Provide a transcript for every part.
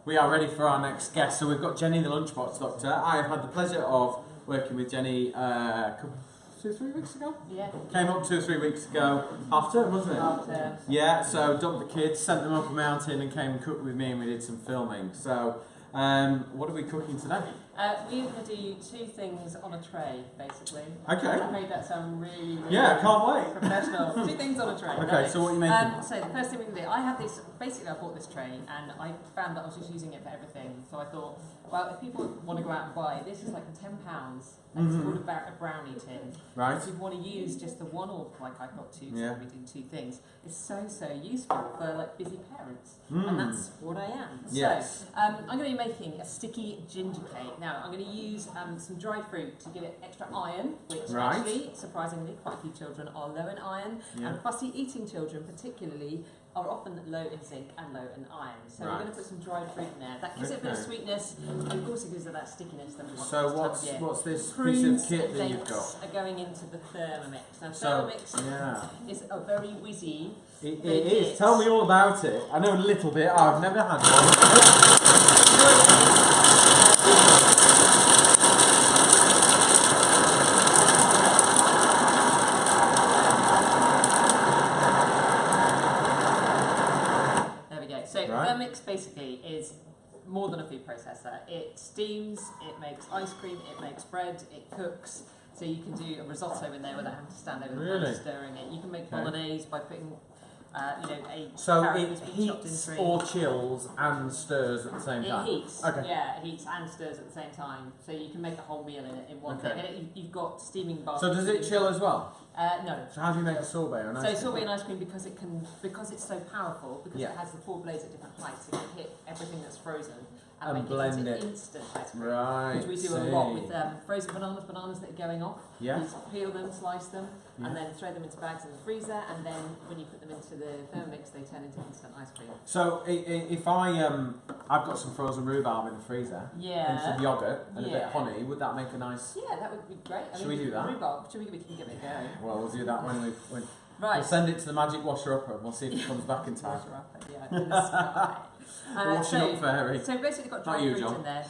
we are ready for our next guest. So we've got Jenny, the Lunchbox Doctor. I have had the pleasure of working with Jenny 2-3 weeks ago. Yeah. Came up 2 or 3 weeks ago. Half term, wasn't it? Half term. Yeah. So dumped the kids, sent them up a mountain, and came and cooked with me, and we did some filming. So, what are we cooking today? We're going to do 2 things on a tray, basically. Okay. I made that sound really Yeah, can't wait. professional. 2 things on a tray. Okay, right? so what are you making? So the first thing we're going to do, I have this, basically I bought this tray and I found that I was just using it for everything. So I thought, well, if people want to go out and buy, this is like £10. And it's called a brownie tin. Right. If you want to use just the one, or like I've got 2, so Yeah. I'll be doing 2 things, it's so useful for like busy parents. And that's what I am. Yes. So I'm going to be making a sticky ginger cake. Now I'm going to use some dried fruit to give it extra iron, which Right. actually, surprisingly, quite a few children are low in iron. Yeah. And fussy eating children particularly are often low in zinc and low in iron. So Right. we're going to put some dried fruit in there. That gives it a bit of Okay. sweetness, and of course it gives it that stickiness that we want. So this time of year. what's this Prunes piece of kit and that you've dates got? are going into the Thermomix. Now So Thermomix yeah. is a very whizzy. It is. Tell me all about it. I know a little bit. I've never had There we go. So Right. Thermomix basically is more than a food processor. It steams, it makes ice cream, it makes bread, it cooks. So you can do a risotto in there without having to stand over the pan Really? and stirring it. You can make Okay. bolognese by putting, a So carrot it that's been chopped in heats 3. or chills and stirs at the same It time? heats, Okay. yeah, it heats and stirs at the same time. So you can make a whole meal in it in one Okay. thing. And you've got steaming baskets. So does it chill as well? No. So how do you make a sorbet or an So ice cream? sorbet and ice cream, because it's so powerful, because Yeah. it has the 4 blades at different heights, it can hit everything that's frozen and And make blend it it. into instant ice cream. Right. Which we do a see. lot with frozen bananas that are going off. Yeah. You just peel them, slice them, Yeah. and then throw them into bags in the freezer, and then when you put them into the Thermomix, they turn into instant ice cream. So if I've got some frozen rhubarb in the freezer and Yeah. some yogurt and a bit of Yeah. honey, would that make a nice? Yeah, that would be great. Should we do that? Rhubarb, we can give it a go. Well, we'll do that when we'll Right. send it to the magic washer upper and we'll see if it comes back in time. Yeah, in the sky. Washing up fairy. So basically got Not dried you, fruit John. in there,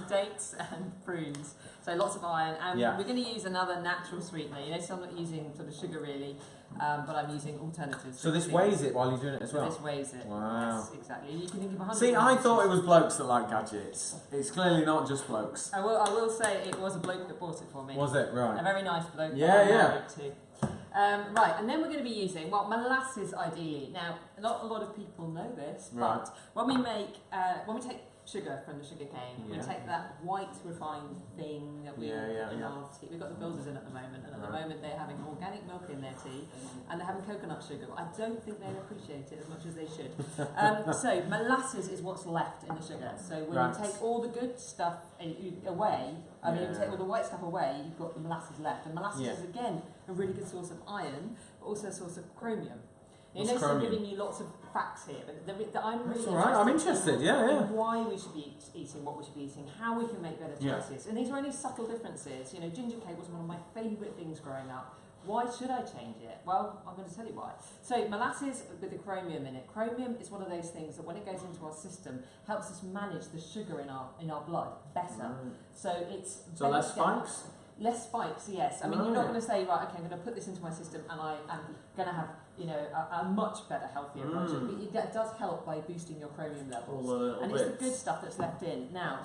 dates and prunes. So lots of iron, and Yeah. we're going to use another natural sweetener. You know, so I'm not using sort of sugar really, but I'm using alternatives. So this weighs it while you're doing it as well? This weighs it. Wow. Yes, exactly. You can give 100 See, I grams. thought it was blokes that like gadgets. It's clearly not just blokes. I will say it was a bloke that bought it for me. Was it? A Right. very nice bloke. Yeah, that I'm yeah. married to. Right, and then we're going to be using, molasses ideally. Now, not a lot of people know this, Right. but when we take sugar from the sugar cane, we Yeah. take that white refined thing that we in our tea. We've got the builders in at the moment, and at the Right. moment they're having organic milk in their tea, and they're having coconut sugar. But I don't think they appreciate it as much as they should. So molasses is what's left in the sugar. So when Right. you take all the good stuff away, you Yeah. take all the white stuff away, you've got the molasses left. And molasses Yeah. is again a really good source of iron, but also a source of chromium. You What's know, so I'm chromium? giving you lots of facts here, but I'm really That's all right, I'm interested, yeah. in why we should be eating what we should be eating, how we can make better Yeah. choices. And these are only subtle differences. You know, ginger cake was one of my favourite things growing up. Why should I change it? Well, I'm going to tell you why. So molasses with the chromium in it. Chromium is one of those things that when it goes into our system helps us manage the sugar in our blood better. So it's So less spikes? Less spikes, yes. I mean, you're not Right. going to say, right, okay, I'm going to put this into my system and I am going to have, a much better, healthier blood sugar. But it does help by boosting your chromium levels. All the little And it's the bits. good stuff that's left in. Now,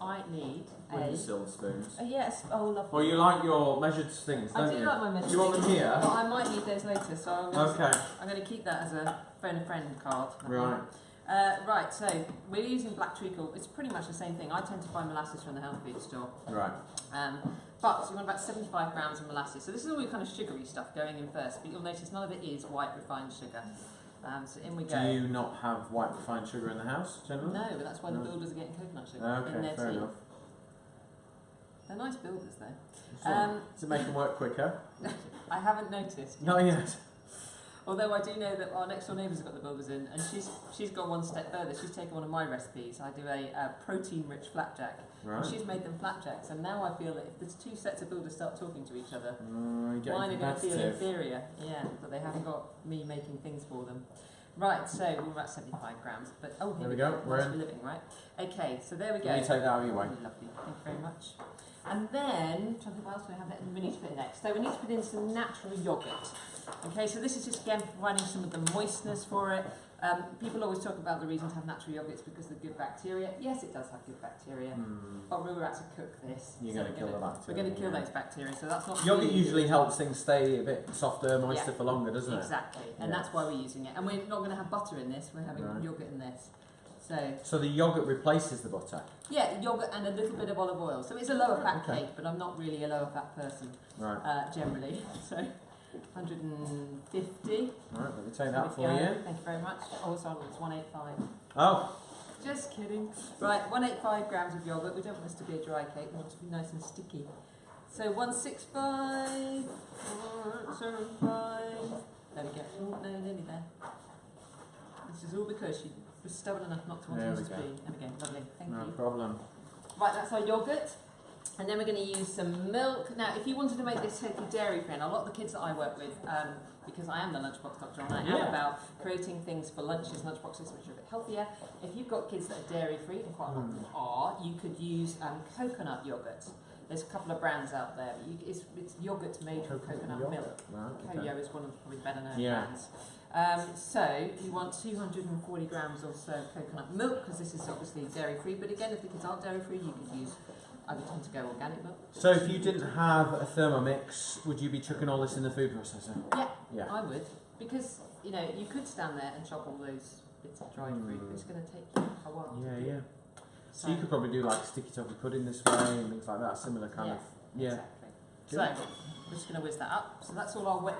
I need With the silver spoons. yes, oh, lovely. Well, you like your measured things, don't I do you? like my measured Do you want them things, here? But I might need those later, so Okay. I'm going to keep that as a phone a friend card. Right. Right, so we're using black treacle. It's pretty much the same thing. I tend to buy molasses from the health food store. Right. But you want about 75 grams of molasses. So this is all your kind of sugary stuff going in first, but you'll notice none of it is white refined sugar. So in we go. Do you not have white refined sugar in the house, generally? No, but that's why the builders are getting coconut sugar in Okay, their fair tea. enough. They're nice builders though. Does it make them work quicker? I haven't noticed. Not yet. Although I do know that our next door neighbours have got the builders in, and she's gone one step further. She's taken one of my recipes. I do a protein-rich flapjack. Right. And she's made them flapjacks, and now I feel that if there's 2 sets of builders start talking to each other, You're getting mine are going to feel competitive. inferior. Yeah, but they haven't got me making things for them. Right, so we're at 75 grams, but oh, here There we go, we're Whilst in. we're living, right? Okay, so there we go. Let me take that out of your way. Lovely, thank you very much. And then, trying to think what else we have we need to put in next. So we need to put in some natural yoghurt. Okay, so this is just again providing some of the moistness for it. People always talk about the reason to have natural yogurts because they're good bacteria. Yes, it does have good bacteria, but we were out to cook this. You're so going to kill the bacteria. We're going to kill those bacteria, so that's not. Yogurt really usually good. helps things stay a bit softer, moister for longer, doesn't it? Exactly, and Yeah. that's why we're using it. And we're not going to have butter in this, we're having Right. yoghurt in this. So the yogurt replaces the butter? Yeah, yoghurt and a little bit of olive oil. So it's a lower fat Okay. cake, but I'm not really a lower fat person Right. generally. So 150. Right, let me take that for There we go. you. Thank you very much. Oh, sorry, it's 185. Oh, Just kidding. Right, 185 grams of yoghurt. We don't want this to be a dry cake. We want it to be nice and sticky. So 165, 475. There we go. Oh, no, nearly there. This is all because you were stubborn enough not to want to There use a we go. spoon. There we go. Lovely. Thank no you. problem. Right, that's our yoghurt. And then we're going to use some milk. Now, if you wanted to make this totally dairy-free, and a lot of the kids that I work with, because I am the lunchbox doctor and I am Yeah. about creating things for lunches, lunchboxes which are a bit healthier. If you've got kids that are dairy-free, and quite a lot of them are, you could use coconut yoghurt. There's a couple of brands out there. But it's yoghurt made from coconut milk. Right, Koyo is one of the probably better known Yeah. brands. So you want 240 grams or so of coconut milk because this is obviously dairy-free. But again, if the kids aren't dairy-free, you could use. I would tend to go organic milk. So if you didn't have a Thermomix, would you be chucking all this in the food processor? Yeah, Yeah. I would, because you could stand there and chop all those bits of dried fruit, but it's going to take you a while. Yeah, to do. yeah. So you could probably do like sticky toffee pudding this way and things like that, similar kind of. Yeah. Exactly. Good. So we're just going to whiz that up. So that's all our wet.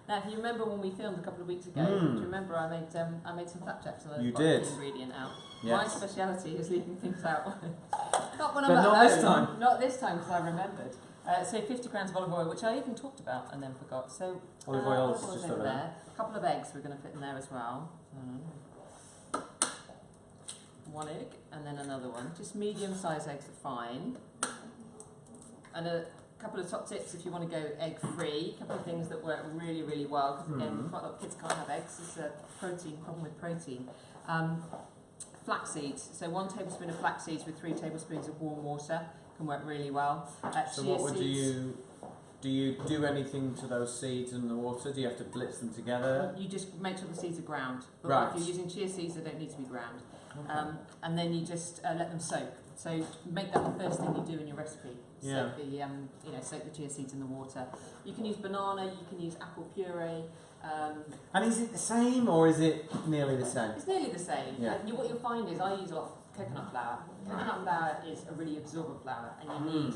Now, if you remember when we filmed a couple of weeks ago, do you remember I made some flapjacks and I You got did. the ingredient out. Yes. My speciality is leaving things out. Not when But I'm not at this home. time. Not this time because I remembered. So 50 grams of olive oil, which I even talked about and then forgot. So Olive oil is oil's just over there. A couple of eggs we're going to put in there as well. One egg and then another one. Just medium-sized eggs are fine. And a couple of top tips if you want to go egg-free. A couple of things that work really, really well because again, quite a lot of kids can't have eggs. It's a problem with protein. Flax seeds. So 1 tablespoon of flax seeds with 3 tablespoons of warm water can work really well. So Chia what would seeds, do you do anything to those seeds and the water? Do you have to blitz them together? you just make sure the seeds are ground. But Right. if you're using chia seeds, they don't need to be ground. Okay. And then you just let them soak. So make that the first thing you do in your recipe. Yeah. Soak the chia seeds in the water. You can use banana. You can use apple puree. And is it the same or is it nearly the same? It's nearly the same. Yeah. What you'll find is I use a lot of coconut flour. Coconut flour is a really absorbent flour, and you need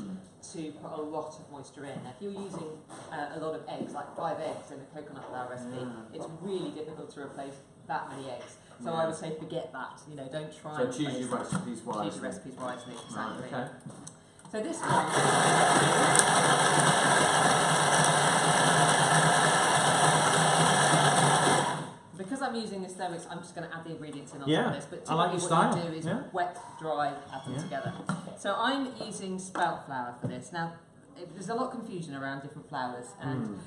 to put a lot of moisture in. Now, if you're using a lot of eggs, like 5 eggs in a coconut flour recipe, it's really difficult to replace that many eggs. So I would say forget that. Don't try. So and choose replace- your recipes wisely. Choose your recipes wisely. Exactly. Right, okay. So this one. Because I'm using this Thermomix, I'm just going to add the ingredients in on top of this. But I like your typically what style. you do is Yeah. wet, dry, add them together. So I'm using spelt flour for this. Now, there's a lot of confusion around different flours, and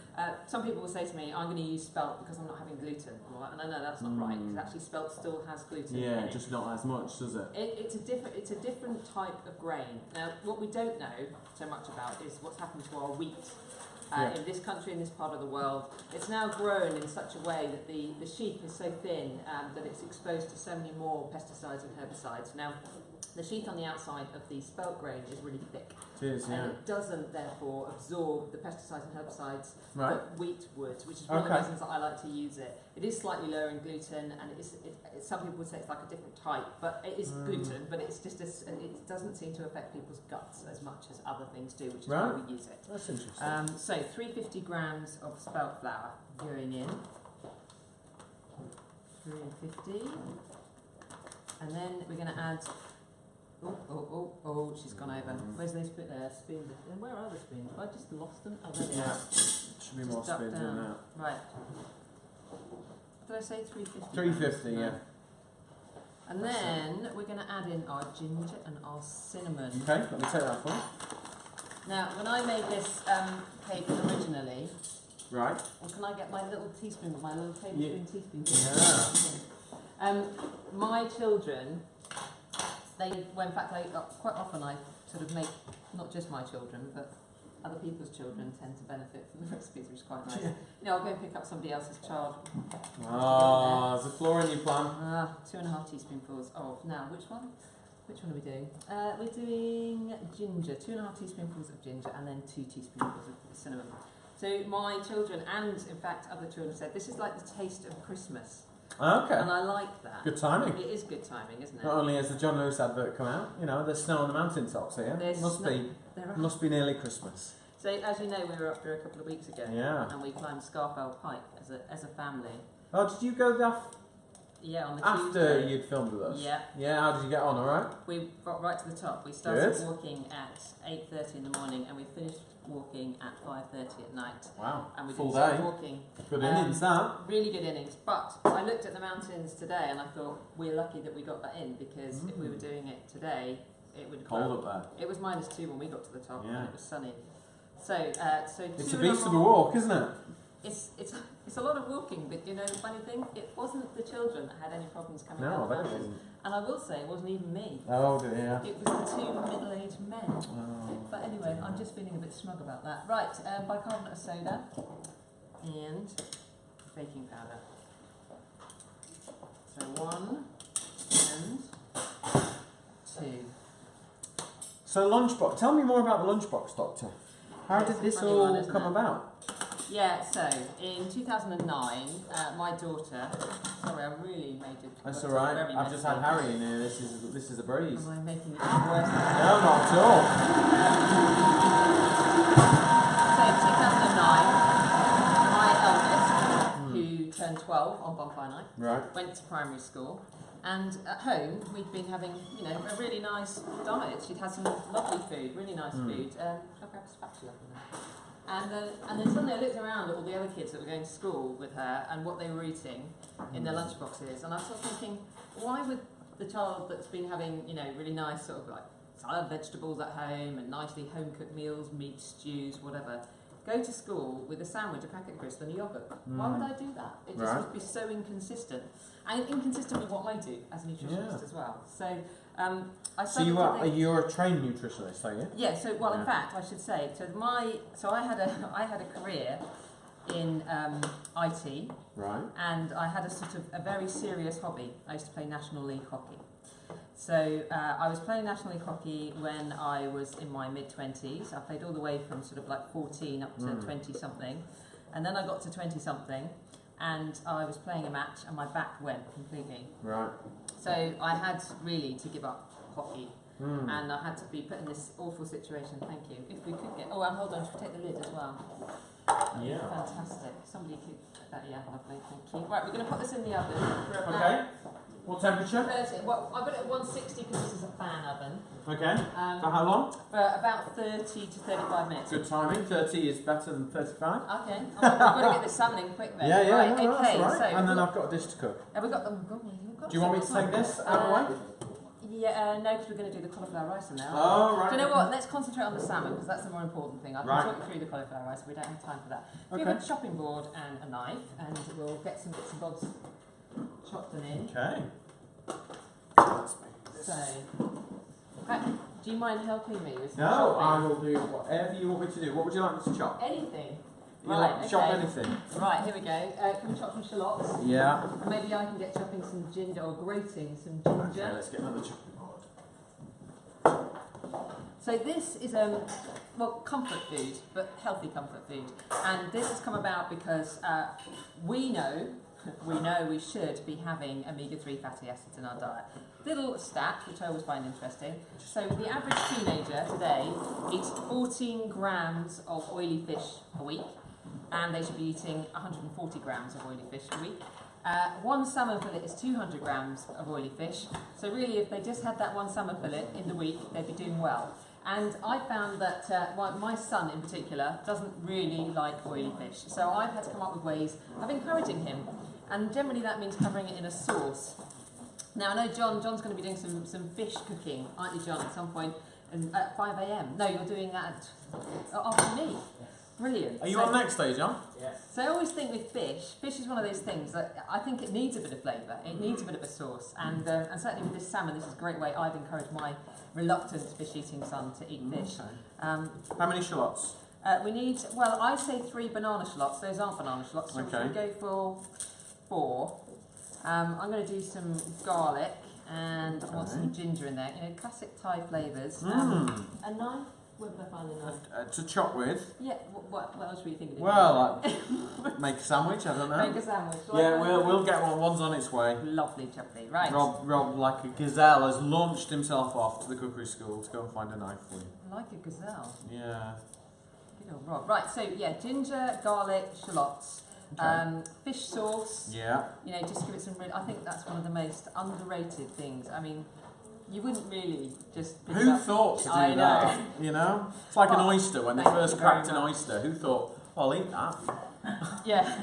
some people will say to me, I'm going to use spelt because I'm not having gluten. Well, no, that's not right, because actually spelt still has gluten in Yeah, it. just not as much, does it? It's a different type of grain. Now, what we don't know so much about is what's happened to our wheat. In this country, in this part of the world, it's now grown in such a way that the sheath is so thin that it's exposed to so many more pesticides and herbicides. Now, the sheath on the outside of the spelt grain is really thick, It is, yeah. and it doesn't therefore absorb the pesticides and herbicides Right. that wheat would, which is one of the Okay. reasons that I like to use it. It is slightly lower in gluten, and some people would say it's like a different type, but it is gluten, but it's just it doesn't seem to affect people's guts as much as other things do, which is why Right. we use it. That's interesting. So 350 grams of spelt flour going in. 350. And then we're going to add. Oh, she's gone over. Where's those spoons? And where are the spoons? Have I just lost them? Oh, there they Yeah. are. Should be more Just duck spoons in down. there. Right. Did I say 350? 350, yeah. And then we're going to add in our ginger and our cinnamon. Okay, let me take that for you. Now, when I made this cake originally, Right. well, can I get my little teaspoon, my little tablespoon teaspoon? Yeah. My children, well, in fact, quite often I sort of make, not just my children, but other people's children tend to benefit from the recipes, which is quite nice. Yeah. You know, I'll go and pick up somebody else's child. There's a flaw in your plan. 2.5 teaspoonfuls of, now, which one? Which one are we doing? We're doing ginger, 2.5 teaspoonfuls of ginger, and then 2 teaspoonfuls of cinnamon. So my children, and in fact other children, said this is like the taste of Christmas. Okay. And I like that. Good timing. It is good timing, isn't it? Not only has the John Lewis advert come out, you know, there's snow on the mountaintops here. There's Must be nearly Christmas. So as you know, we were up there a couple of weeks ago. Yeah. And we climbed Scarfell Pike as a family. Oh, did you go there Yeah, on the after Tuesday. you'd filmed with us? Yeah. Yeah, how did you get on, alright? We got right to the top. We started Good. walking at 8:30 in the morning and we finished walking at 5:30 at night. Wow. And we Full didn't stop day. walking. Good innings, that. Really good innings. But I looked at the mountains today and I thought we're lucky that we got that in, because if we were doing it today, it would Cold up It was -2 when we got to the top, Yeah. and it was sunny. So, It's a beast of a walk, isn't it? It's a lot of walking, but you know the funny thing, it wasn't the children that had any problems coming No, I down the bet it mountain. wasn't. And I will say it wasn't even me. Oh dear. It was the 2 middle-aged men. Oh. But anyway, I'm just feeling a bit smug about that. Right, bicarbonate of soda and baking powder. So 1 and 2. So lunchbox. Tell me more about the lunchbox, Doctor. How It's did a this funny all one, isn't come it? about? Yeah, so in 2009, my daughter. Sorry, I really made it. That's look all right. very I've just messy. had Harry in here. This is a breeze. Am I making it worse? No, not at all. So in 2009, my eldest, who turned 12 on bonfire night, Right. went to primary school. And at home, we'd been having, you know, a really nice diet. She'd had some lovely food, really nice food. I'll grab a spatula from there. And then suddenly I looked around at all the other kids that were going to school with her and what they were eating in their lunchboxes. And I was sort of thinking, why would the child that's been having, you know, really nice sort of like salad, vegetables at home and nicely home-cooked meals, meat, stews, whatever, go to school with a sandwich, a packet of crisps and a yoghurt? Why would I do that? It just would be so inconsistent. And inconsistent with what I do as a nutritionist as well. So I So started you're a trained nutritionist, are you? yeah, so in fact I should say, so I had a career in IT, Right. and I had a sort of a very serious hobby. I used to play National League hockey. So I was playing National League hockey when I was in my mid-20s. I played all the way from sort of like 14 up to 20-something. And then I got to 20-something and I was playing a match and my back went completely. Right. So I had really to give up hockey. And I had to be put in this awful situation. Thank you. If we could get... Oh, and hold on. Should we take the lid as well? Yeah. Fantastic. Somebody could... yeah, lovely. Thank you. Right, we're going to put this in the oven for about... Okay. What temperature? 30. Well, I've got it at 160 because this is a fan oven. Okay. For how long? For about 30 to 35 minutes. Good timing. 30 is better than 35. Okay. I've got to get this salmon in quick then. Yeah, yeah. Right, No, okay, that's all right. so... And then I've got a dish to cook. Have we got them? Oh, Do you want me to take this out of the way? Yeah, no, because we're going to do the cauliflower rice in there. Oh, right. Do you know what? Let's concentrate on the salmon because that's the more important thing. I can Right. talk you through the cauliflower rice, but we don't have time for that. Okay. We've got a chopping board and a knife, and we'll get some bits and bobs chopped them in. Okay. So, okay. Do you mind helping me with some No, chopping? I will do whatever you want me to do. What would you like me to chop? Anything. You Right, like to chop okay. anything? Right, here we go. Can we chop some shallots? Yeah. And maybe I can get chopping some ginger, or grating some Okay, ginger. let's get another chopping board. So this is comfort food, but healthy comfort food. And this has come about because we know we should be having omega-3 fatty acids in our diet. Little stat, which I always find interesting. So the average teenager today eats 14 grams of oily fish a week, and they should be eating 140 grams of oily fish a week. One salmon fillet is 200 grams of oily fish. So really, if they just had that one salmon fillet in the week, they'd be doing well. And I found that my son in particular doesn't really like oily fish. So I've had to come up with ways of encouraging him. And generally that means covering it in a sauce. Now I know John's going to be doing some fish cooking, aren't you, John, at some point and at 5 a.m. No, you're doing that after me. Brilliant. Are you on next day, John? Yes. So I always think with fish is one of those things that I think it needs a bit of flavour, it needs a bit of a sauce, and certainly with this salmon, this is a great way I've encouraged my reluctant fish-eating son to eat fish. Okay. How many shallots? We need, well, I say 3 banana shallots, those aren't banana shallots, so Okay. we go for 4. I'm going to do some garlic, and I want some ginger in there, you know, classic Thai flavours. A knife? Where would I find a knife? To chop with? Yeah, what else were you thinking? Well, make a sandwich, I don't know. Make a sandwich. Yeah, we'll get one. One's on its way. Lovely, choppy. Right. Rob, like a gazelle, has launched himself off to the cookery school to go and find a knife for you. Like a gazelle. Yeah. Good old Rob. Right, so yeah, ginger, garlic, shallots, Okay. fish sauce. Yeah. You know, just give it some real. I think that's one of the most underrated things. I mean, you wouldn't really just. Pick Who up, thought to do I know. that? You know? It's like an Well, oyster when they thank first you very cracked an much. oyster. Who thought, oh, I'll eat that? Yeah.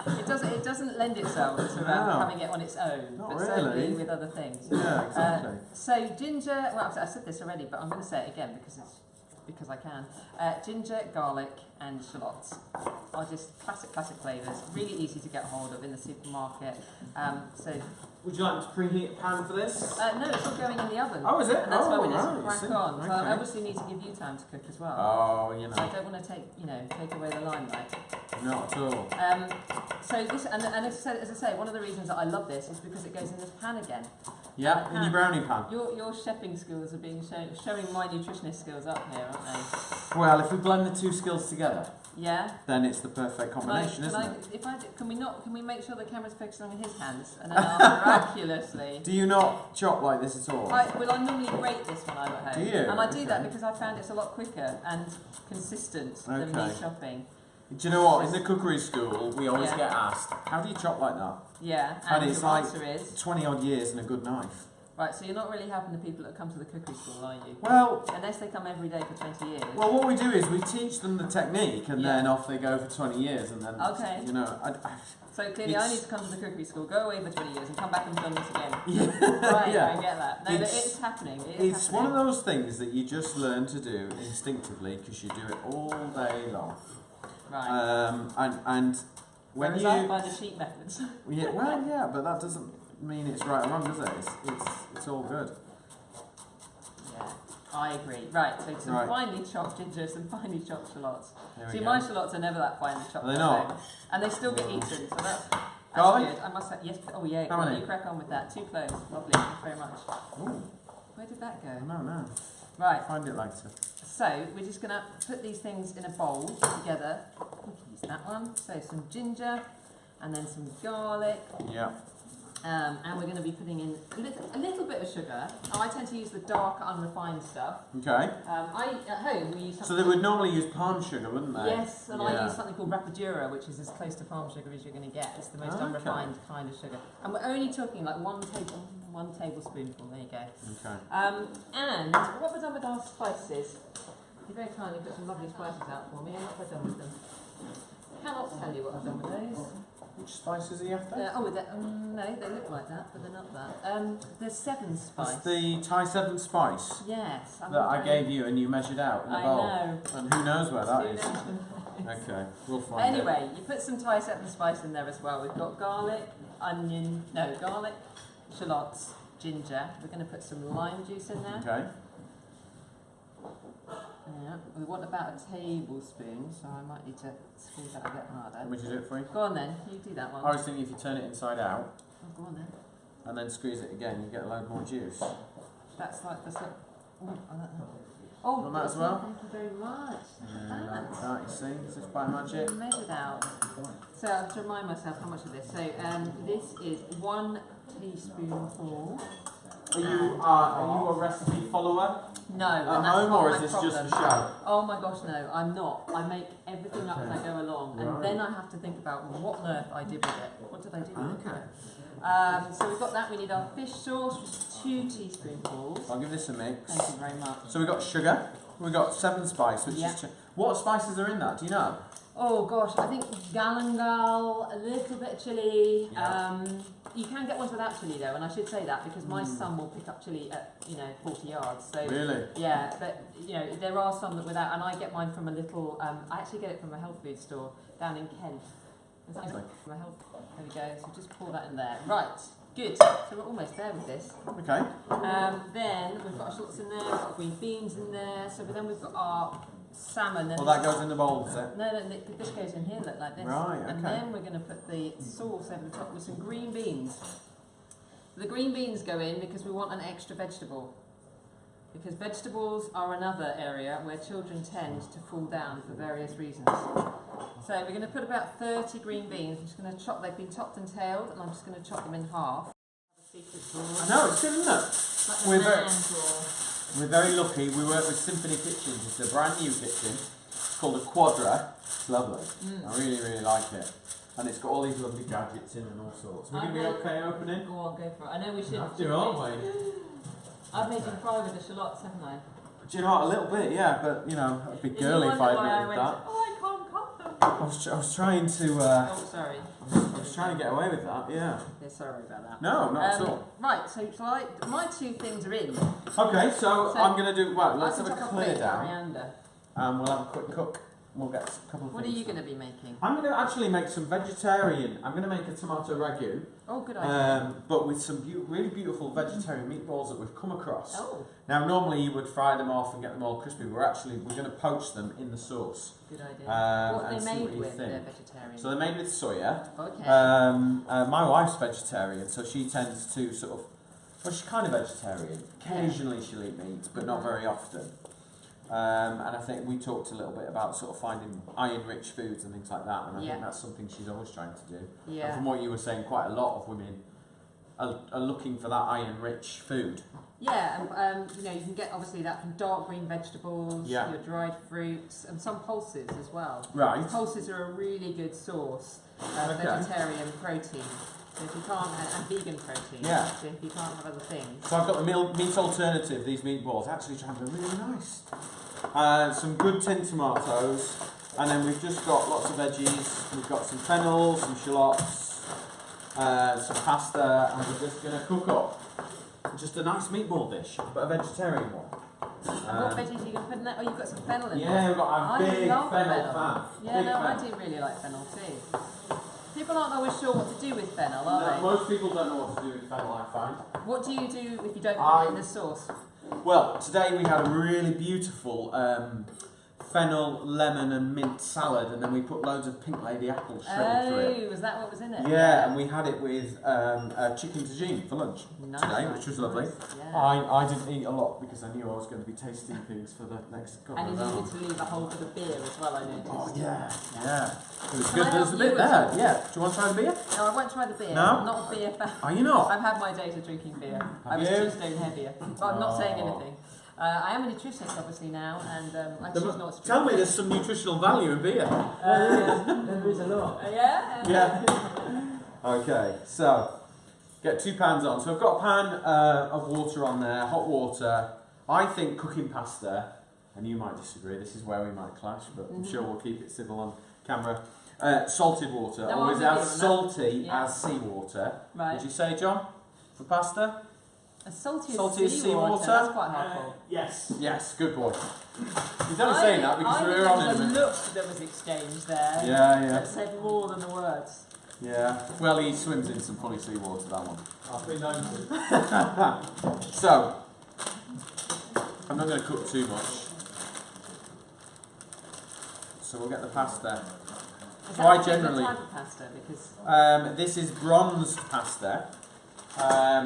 It doesn't lend itself to No. having it on its own, Not but certainly really. with other things. Yeah, exactly. So ginger. Well, I said this already, but I'm going to say it again because I can. Ginger, garlic, and shallots are just classic flavours. Really easy to get hold of in the supermarket. So Would you like to preheat a pan for this? no, it's all going in the oven. Oh, is it? And that's why we just right, crack see. on. So I Okay. obviously need to give you time to cook as well. Oh, you So I know, don't want to take away the limelight. not at all. So this, and as I say, one of the reasons that I love this is because it goes in this pan again. Yeah, in your brownie pan. Your chefing skills are being showing my nutritionist skills up here, aren't they? Well, if we blend the two skills together, Yeah. then it's the perfect combination, isn't it? Can we make sure the camera's focusing on his hands and then I'll miraculously. Do you not chop like this at all? I normally grate this when I'm at home. Do you? And I do that Okay. because I found it's a lot quicker and consistent than me Okay. chopping. Do you know what? In the cookery school, we always Yeah. get asked, how do you chop like that? Yeah, And and it's the like answer is 20 odd years and a good knife. right. So you're not really helping the people that come to the cookery school, are you? Well, Unless they come every day for 20 years. well, what we do is we teach them the technique, and Yeah. then off they go for 20 years, and then Okay. you know, So clearly, I It's- need to come to the cookery school, go away for 20 years, and come back and done this again. yeah, Right, yeah. I get that. No, but It's- it's happening. It's one of those things that you just learn to do instinctively because you do it all day long. Right. And when Whereas you I find the cheap methods. yeah, well, yeah, but that doesn't mean it's right or wrong, does it? It's all good. Yeah, I agree. Right, so some Right. finely chopped ginger, some finely chopped shallots. There we See, go. my shallots are never that finely chopped. Are they are not? And they still get eaten, so that's Garlic? good. I must say, yes. Oh yeah. How Well, many? you crack on with that. 2 cloves. Lovely. Thank you very much. Ooh, Where did that go? no. Right. Find it later. So we're just going to put these things in a bowl together. Use that one. So some ginger, and then some garlic, Yeah. and we're going to be putting in a little bit of sugar. I tend to use the dark, unrefined stuff. Okay. At home we use something. So they would normally use palm sugar, wouldn't they? Yes, and I Yeah. use something called Rapadura, which is as close to palm sugar as you're going to get. It's the most Okay. unrefined kind of sugar, and we're only talking like one tablespoonful. There you go. Okay. And what have I done with our spices? You very kindly put some lovely spices out for me. And what have I done with them? Cannot tell you what I've done with those. Which spices are you after? No, they look like that, but they're not that. The 7 spice. That's the Thai 7 spice Yes. that I gave you and you measured out in the I bowl. know. And who knows where that Who is? knows? Okay, we'll find it. Anyway, you put some Thai 7 spice in there as well. We've got garlic, shallots, ginger. We're going to put some lime juice in there. Okay. Yeah. We want about a tablespoon, so I might need to squeeze that a bit harder. Want me to do it for you? Go on then, you do that one. I was thinking if you turn it inside out Oh, go on then. and then squeeze it again, you get a load more juice. That's like the sort. Oh, I don't know. Oh, Want that as that's well? it. Thank you very much. Like that, you see? It's just by magic. Measured out. So I have to remind myself how much of this. So this is 1 teaspoonful. Are you a recipe follower No, at and that's home, not or my is this problem. just for show? Oh my gosh, no, I'm not. I make everything up as I Okay. go along, Right. and then I have to think about what on earth I did with it. What did I do with Okay. it? So we've got that. We need our fish sauce, which is 2 teaspoonfuls. I'll give this a mix. Thank you very much. So we've got sugar, we've got 7 spice, which Yeah. is What spices are in that? Do you know? Oh gosh, I think galangal, a little bit of chilli. Yeah. You can get ones without chilli though, and I should say that because my son will pick up chilli at 40 yards. So Really? yeah, but there are some that without, and I get mine from a little. I actually get it from a health food store down in Kent. Is that Okay. from a health? There we go. So just pour that in there. Right. Good. So we're almost there with this. Okay. Then we've got our shallots in there. We've got green beans in there. So then we've got our salmon. Well, that goes in the bowl, does it? No, this goes in here, look like this. Right, And okay. then we're going to put the sauce over the top with some green beans. The green beans go in because we want an extra vegetable. Because vegetables are another area where children tend to fall down for various reasons. So we're going to put about 30 green beans. I'm just going to chop, they've been chopped and tailed, and I'm just going to chop them in half. I know, it's good, isn't it? We're very lucky. We work with Symphony Kitchens. It's a brand new kitchen. It's called a Quadra. It's lovely. I really, really like it. And it's got all these lovely gadgets in and all sorts. We're going to be okay opening? Go on, go for it. I know we should. Have to, aren't we? I've made you cry with the shallots, haven't I? Do you know what? A little bit, yeah. But, I'd be girly if I admitted that. Oh, I can't cut them. I was trying to... Oh, sorry. I was trying to get away with that, yeah. Yeah, sorry about that. No, not at all. Right, so my two things are in. Okay, so I'm going to do... Right, let's have a chop up clear the down. coriander. And we'll have a quick cook. We'll get a couple of What are things you done. going to be making? I'm going to actually make some vegetarian. I'm going to make a tomato ragu. Oh, good idea. But with some really beautiful vegetarian meatballs that we've come across. Oh, Now, normally you would fry them off and get them all crispy. We're going to poach them in the sauce. good idea. And What are see they what made you with? think. They're vegetarian. So they're made with soya. Okay. My wife's vegetarian, so she tends to sort of... Well, she's kind of vegetarian. Occasionally she'll eat meat, but not very often. And I think we talked a little bit about sort of finding iron-rich foods and things like that, and I think that's something she's always trying to do. Yeah. And from what you were saying, quite a lot of women are looking for that iron-rich food. Yeah, and you can get obviously that from dark green vegetables, Yeah. your dried fruits, and some pulses as well. Right. Pulses are a really good source of Okay. vegetarian protein. So if you can't, and vegan protein. Yeah. So if you can't have other things. So I've got the meat alternative, these meatballs, actually trying to be really nice. Some good tin tomatoes, and then we've just got lots of veggies. We've got some fennel, some shallots, some pasta, and we're just going to cook up just a nice meatball dish, but a vegetarian one. And what veggies are you going to put in there? Oh, you've got some fennel in there. Yeah, we've got a I big love fennel fan. Yeah, Big no, I fan. do really like fennel too. People aren't always sure what to do with fennel, are No, they? most people don't know what to do with fennel, I find. What do you do if you don't put it in the sauce? Well, today we had a really beautiful fennel, lemon and mint salad, and then we put loads of pink lady apples shredded through it. Oh, was that what was in it? Yeah, and we had it with chicken tagine for lunch Nice, today, nice, which was lovely. nice, yeah. I didn't eat a lot because I knew I was going to be tasting things for the next couple And of you hours. needed to leave a hole for the beer as well, I noticed. Oh yeah, yeah. It was Can good. I There's a help bit you there. with Yeah. Do you want to try the beer? No, I won't try the beer. No? I'm not a beer fan. Are you not? I've had my days of drinking beer. I was you? 2 stone heavier. But I'm not saying Oh. anything. I am a nutritionist obviously now, and I choose not to Tell me drink. there's some nutritional value in beer. There is a lot. Yeah? Yeah. Okay, so get 2 pans on. So I've got a pan of water on there, hot water. I think cooking pasta, and you might disagree, this is where we might clash, but I'm sure we'll keep it civil on camera. Salted water, No, always I'm with as you on that. salty Yeah. as seawater. Right. Would you say, John, for pasta? A salty, Salty as seawater? That's quite helpful. Yes. Yes, good boy. He's only saying that because I we think were on there in a was a minute. look that was exchanged there. Yeah, yeah. That said more than the words. Yeah. Well, he swims in some funny seawater, that one. I've been known to. So, I'm not going to cook too much. So we'll get the pasta. Is So that I your favourite generally- type of pasta? Because This is bronzed pasta.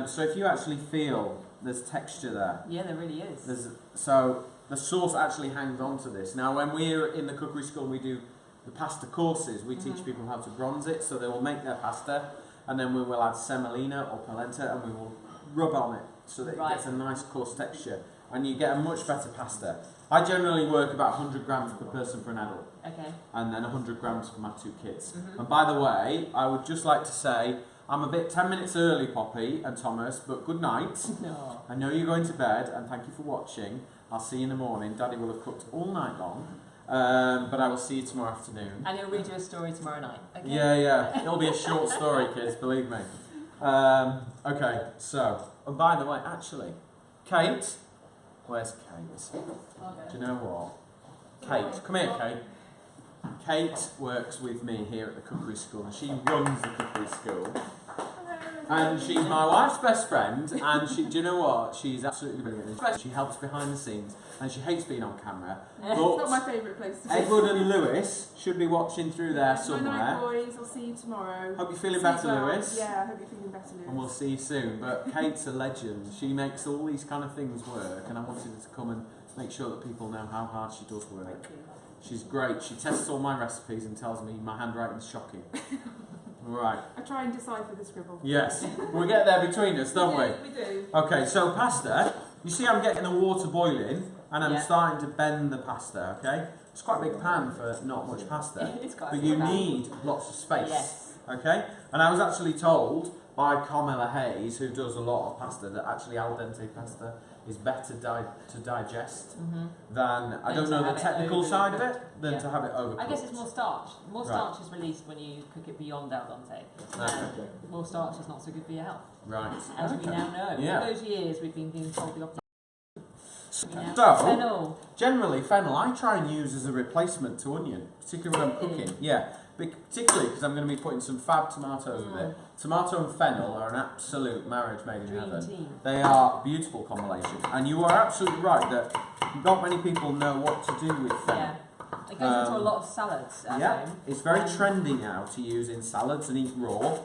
So if you actually feel there's texture there, yeah, there really is. so the sauce actually hangs on to this. Now, when we're in the cookery school, we do the pasta courses. We teach people how to bronze it, so they will make their pasta, and then we will add semolina or polenta, and we will rub on it so that Right. it gets a nice coarse texture, and you get a much better pasta. I generally work about 100 grams per person for an adult, Okay. and then 100 grams for my 2 kids. And by the way, I would just like to say, I'm a bit 10 minutes early, Poppy and Thomas, but good night. No. I know you're going to bed, and thank you for watching. I'll see you in the morning. Daddy will have cooked all night long, But I will see you tomorrow afternoon. And he'll read you a story tomorrow night. Okay? Yeah. It'll be a short story, kids, believe me. Okay, so, and by the way, actually, Kate, where's Kate? Do you know what? Kate, come here, Kate. Kate works with me here at the cookery school, and she runs the cookery school. And she's my wife's best friend, and do you know what? She's absolutely brilliant. She helps behind the scenes, and she hates being on camera. It's not my favourite place to be. Edward and Lewis should be watching through there Good somewhere. night, boys. I'll see you tomorrow. Hope you're feeling Sleep better, well. Lewis. Yeah, I hope you're feeling better, Lewis. And we'll see you soon. But Kate's a legend. She makes all these kind of things work, and I wanted her to come and make sure that people know how hard she does work. Thank you. She's great. She tests all my recipes and tells me my handwriting's shocking. Right. I try and decipher the scribble. Yes. We get there between us, don't we? We do. Okay, so pasta. You see I'm getting the water boiling, and I'm Yeah. starting to bend the pasta, okay? It's quite a big pan for not much pasta. It's quite But a you big pan. need lots of space. Yes. Okay? And I was actually told by Carmela Hayes, who does a lot of pasta, that actually al dente pasta is better to digest than, I Than don't to know the have it technical side of overcooked. it, than Yeah. to have it overcooked. I guess it's more starch. More Right. starch is released when you cook it beyond al dente. Okay. More starch is not so good for your health, Right. as we Okay. now know. Yeah. All those years we've been being told the opposite. Yeah. So, Fennel. generally, fennel I try and use as a replacement to onion, particularly when I'm cooking. Yeah, particularly because I'm going to be putting some fab tomatoes with it. Tomato and fennel are an absolute marriage made in Dream heaven. team. They are a beautiful combination, and you are absolutely right that not many people know what to do with fennel. Yeah. It goes into a lot of salads at Yeah, home. it's very Um, trendy now to use in salads and eat raw. Do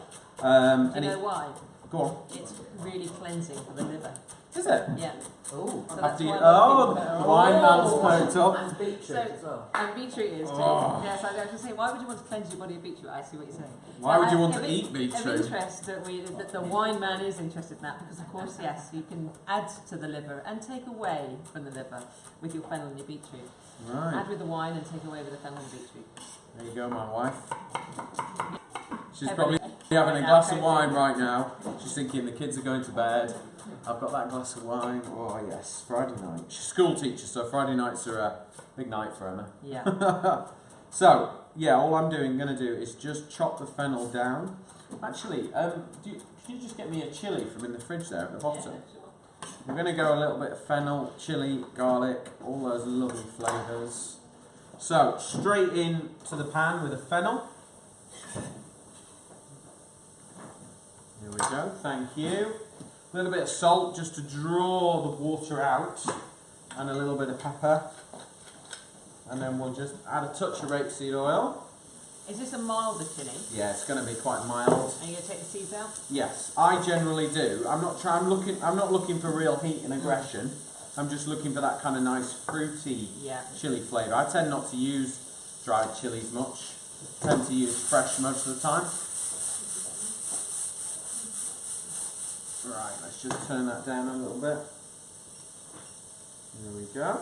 And you know why? go on, It's really cleansing for the liver. is it? Yeah. Oh, So that's After you, why a lot of the people go, wine man's "Oh." perked up. and beetroot So- as well. And beetroot is too. Oh. Yes, I was just saying, why would you want to cleanse your body of beetroot? I see what you're saying. Why would you want of to in- eat beetroot? Of interest that the wine man is interested in that because, of course, yes, you can add to the liver and take away from the liver with your fennel and your beetroot. Right, Add with the wine and take away with the fennel and beetroot. there you go, my wife. She's Heavily. probably having a Now, glass of Katie. wine right now. She's thinking the kids are going to bed. I've got that glass of wine. Oh yes, Friday night. She's a school teacher, so Friday nights are a big night for Emma. Yeah. So yeah, all I'm going to do is just chop the fennel down. Actually, can you just get me a chilli from in the fridge there at the bottom? We're going to go a little bit of fennel, chilli, garlic, all those lovely flavours. So straight in to the pan with the fennel. Here we go. Thank you. A little bit of salt just to draw the water out, and a little bit of pepper. And then we'll just add a touch of rapeseed oil. Is this a milder chili? Yeah, it's going to be quite mild. Are you going to take the seeds out? Yes, I generally do. I'm not looking for real heat and aggression. I'm just looking for that kind of nice fruity Yeah. chili flavour. I tend not to use dried chilies much. I tend to use fresh most of the time. Right, let's just turn that down a little bit. There we go.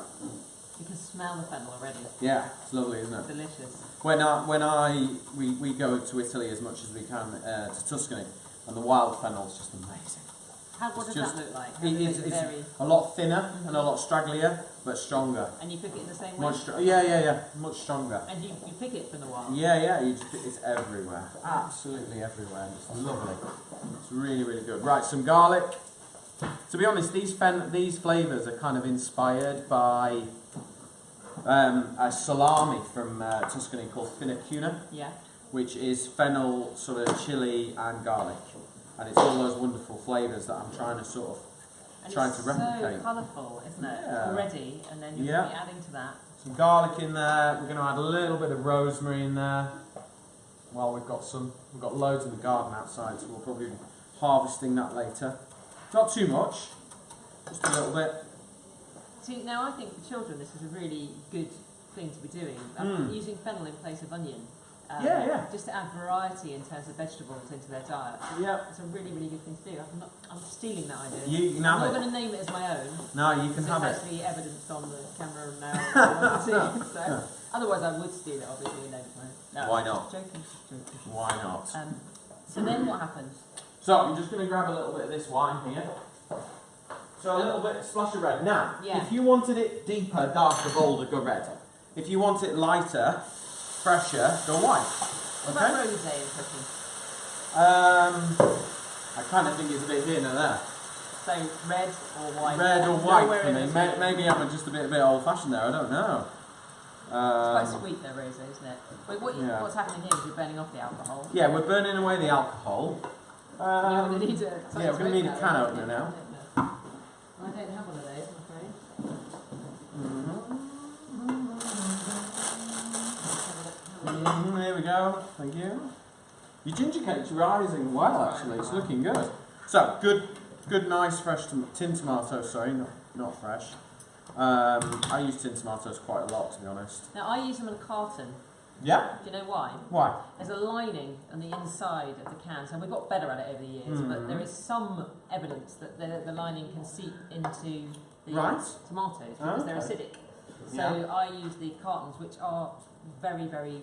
You can smell the fennel already. Yeah, it's lovely, isn't it? Delicious. We go to Italy as much as we can to Tuscany, and the wild fennel is just amazing. What does just- that look like? It's Very. a lot thinner and a lot stragglier, but stronger. And you cook it in the same way? Yeah, much stronger. And you pick it from the wild? Yeah, it's everywhere, absolutely everywhere. And it's lovely. It's really, really good. Right, some garlic. To be honest, these flavours are kind of inspired by a salami from Tuscany called Finacuna, Yeah. which is fennel, sort of chili and garlic. And it's all those wonderful flavours that I'm trying to sort of And trying it's to replicate. so colourful, isn't it? Yeah. Already, and then you're Yeah. going to be adding to that. Some garlic in there. We're going to add a little bit of rosemary in there. Well, we've got loads in the garden outside, so we'll probably be harvesting that later. Not too much, just a little bit. See, now I think for children this is a really good thing to be doing. Using fennel in place of onion. Yeah. Just to add variety in terms of vegetables into their diet. Yep. It's a really, really good thing to do. I'm stealing that idea. You can I'm have not it. going to name it as my own. No, you can It's have it. actually evidenced on the camera now. So, otherwise I would steal it, obviously, and name it my own. No, Why not? Joking. Why not? So then what happens? So I'm just going to grab a little bit of this wine here. So a little bit, splash of red. Now, Yeah. if you wanted it deeper, darker, bolder, go red. If you want it lighter, fresher, go white. What about rosé in cooking? I kind of think it's a bit here and there. So red or white? Red or white Nowhere for in me. between. Maybe I'm just a bit old-fashioned there. I don't know. It's quite sweet though, rosé, isn't it? Wait, Yeah. what's happening here is you're burning off the alcohol. Yeah, we're burning away the alcohol. You're going to need yeah, we're going to need a can opener now. I don't have one of those, I'm afraid. There we go. Thank you. Your ginger cake's rising well, actually. It's looking good. So, good, nice, fresh tin tomatoes. Sorry, not fresh. I use tin tomatoes quite a lot, to be honest. Now I use them in a carton. Yeah. Do you know why? Why? There's a lining on the inside of the can, so we've got better at it over the years, but there is some evidence that the lining can seep into the tomatoes because they're acidic. So I use the cartons, which are very, very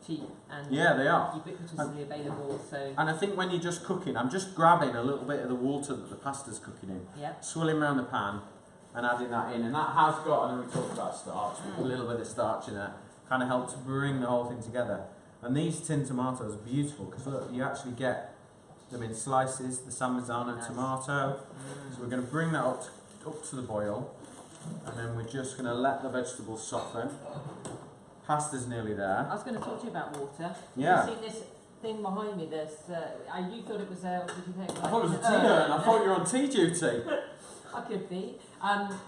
cheap and Yeah, they are. ubiquitously available. So And I think when you're just cooking, I'm just grabbing a little bit of the water that the pasta's cooking in, swilling around the pan, and adding that in. And that has got, I know we talked about starch, a little bit of starch in it, kind of helps bring the whole thing together. And these tin tomatoes are beautiful because look, you actually get them in slices, the San Marzano tomato. So we're going to bring that up to the boil, and then we're just going to let the vegetables soften. Pasta's nearly there. I was going to talk to you about water. Yeah. You've seen this thing behind me. This you thought it was what did you think? I thought it was a tea urn. I thought you were on tea duty. I could be.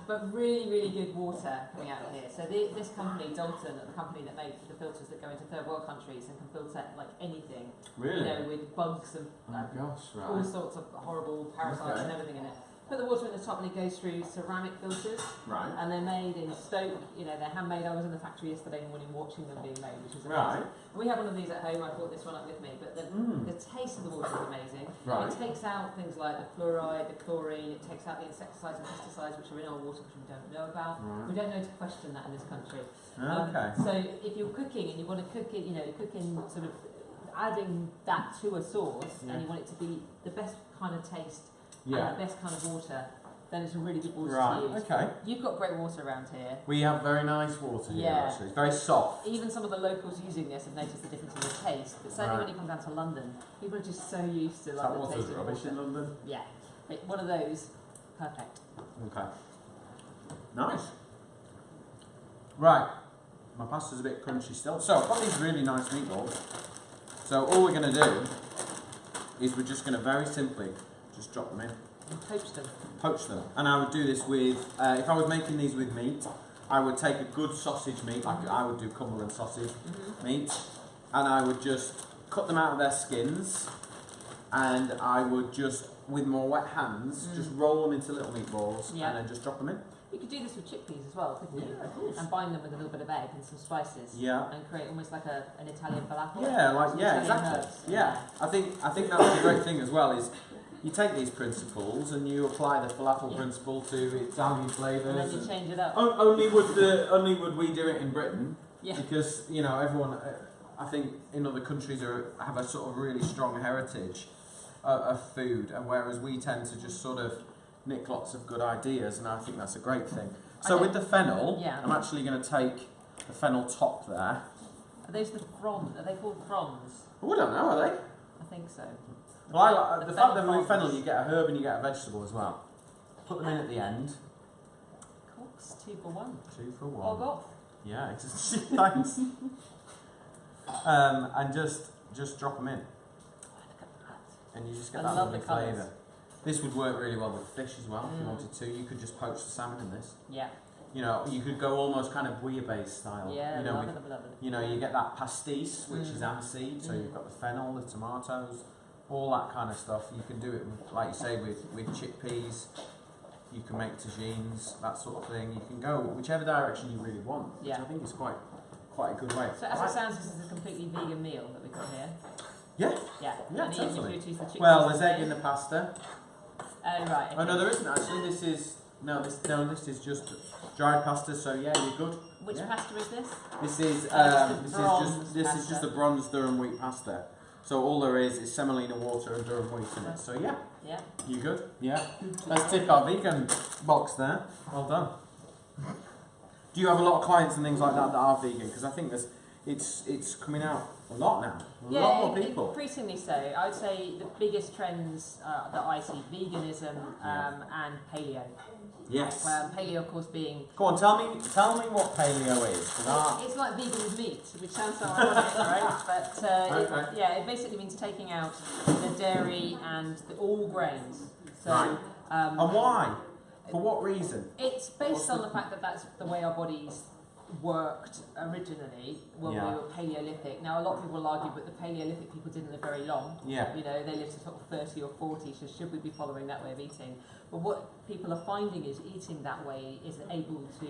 But really, really good water coming out of here. So this company, Dalton, the company that makes the filters that go into third world countries and can filter like anything, Really? you know, with bugs and all right. sorts of horrible parasites and everything in it. Put the water in the top and it goes through ceramic filters, Right. and they're made in Stoke. You know, they're handmade. I was in the factory yesterday morning watching them being made, which was amazing. Right. We have one of these at home. I brought this one up with me, but the taste of the water is amazing. Right. It takes out things like the fluoride, the chlorine. It takes out the insecticides and pesticides which are in our water, which we don't know about. Right. We don't know to question that in this country. Okay. So if you're cooking and you want to cook it, you know, cooking sort of adding that to a sauce, and you want it to be the best kind of taste and the best kind of water, then it's a really good water to use. Okay. You've got great water around here. We have very nice water here, Yeah. actually. It's very soft. Even some of the locals using this have noticed the difference in the taste. But certainly when you come down to London, people are just so used to like That the water's taste of rubbish in water. London. Yeah, one of those, perfect. Okay. Nice. Right. My pasta's a bit crunchy still. So I've got these really nice meatballs. So all we're going to do is we're just going to very simply just drop them in. And poach them. Poach them. And I would do this with, if I was making these with meat, I would take a good sausage meat, like I would do Cumberland sausage meat, and I would just cut them out of their skins, and I would just, with more wet hands, just roll them into little meatballs, and then just drop them in. You could do this with chickpeas as well, couldn't you? Yeah, of course. And bind them with a little bit of egg and some spices. Yeah. And create almost like an Italian falafel. Yeah, like Some yeah, Italian exactly. herbs. Yeah, I think that's the great thing as well is you take these principles and you apply the falafel principle to Italian flavours. And then you change it up. Only would we do it in Britain because you know everyone. I think in other countries have a sort of really strong heritage of food, and whereas we tend to just sort of nick lots of good ideas, and I think that's a great thing. So with the fennel, I'm actually going to take the fennel top there. Are those the fronds? Are they called fronds? Oh, I don't know, are they? I think so. Well, I like the fact that with fronds. fennel you get a herb and you get a vegetable as well. Put them in at the end. Of course, 2 for 1. 2 for 1. Log off. Yeah, it's thanks. And just drop them in, Look at that. and you just get I that love lovely the colours. flavour. This would work really well with fish as well if you wanted to. You could just poach the salmon in this. Yeah. You know, you could go almost kind of bouillabaisse style. Yeah, You know, love with, it. you know, you get that pastis, which is aniseed. So you've got the fennel, the tomatoes, all that kind of stuff. You can do it, with, like you say, with chickpeas. You can make tagines, that sort of thing. You can go whichever direction you really want, which I think is quite a good way. So as it sounds, this is a completely vegan meal that we've got here. Yeah. Yeah. Yeah, And even if totally. you choose the chickpeas Well, there's instead- egg in the pasta. Oh right. Oh no, okay. there isn't actually. This is just dried pasta. So yeah, you're good. Which Yeah. pasta is this? This is bronze this is pasta. just a bronze durum wheat pasta. So all there is semolina water and durum wheat in it. So yeah, Yeah. you good? Yeah. Let's tick our vegan box there. Well done. Do you have a lot of clients and things like that are vegan? Because I think it's coming out a lot now. A lot more people. Increasingly so. I would say the biggest trends that I see: veganism and paleo. Yes. Paleo, of course, being Go on, tell me what paleo is. 'Cause it's like vegan with meat, which sounds so ironic, right? But it basically means taking out the dairy and all grains. So, Right. And why? For what reason? It's based on the fact that that's the way our bodies worked originally when we were Paleolithic. Now, a lot of people will argue, but the Paleolithic people didn't live very long. Yeah. You know, they lived to sort of 30 or 40, so should we be following that way of eating? But what people are finding is eating that way is able to,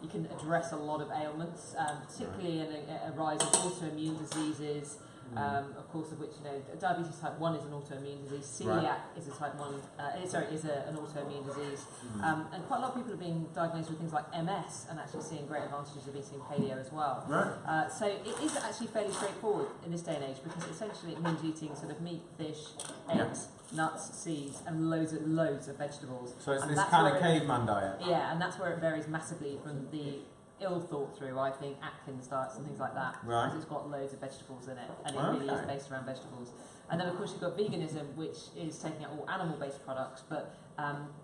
you can address a lot of ailments, particularly in a rise of autoimmune diseases, of course, of which, you know, diabetes type 1 is an autoimmune disease, celiac is a type 1, an autoimmune disease, and quite a lot of people are being diagnosed with things like MS and actually seeing great advantages of eating paleo as well. Right. So it is actually fairly straightforward in this day and age, because essentially it means eating sort of meat, fish, eggs, nuts, seeds, and loads of vegetables. So it's And this that's kind where of caveman diet. Yeah, and that's where it varies massively from the ill thought through, I think, Atkins diets and things like that. Right. Because it's got loads of vegetables in it, and it really is based around vegetables. And then, of course, you've got veganism, which is taking out all animal-based products, but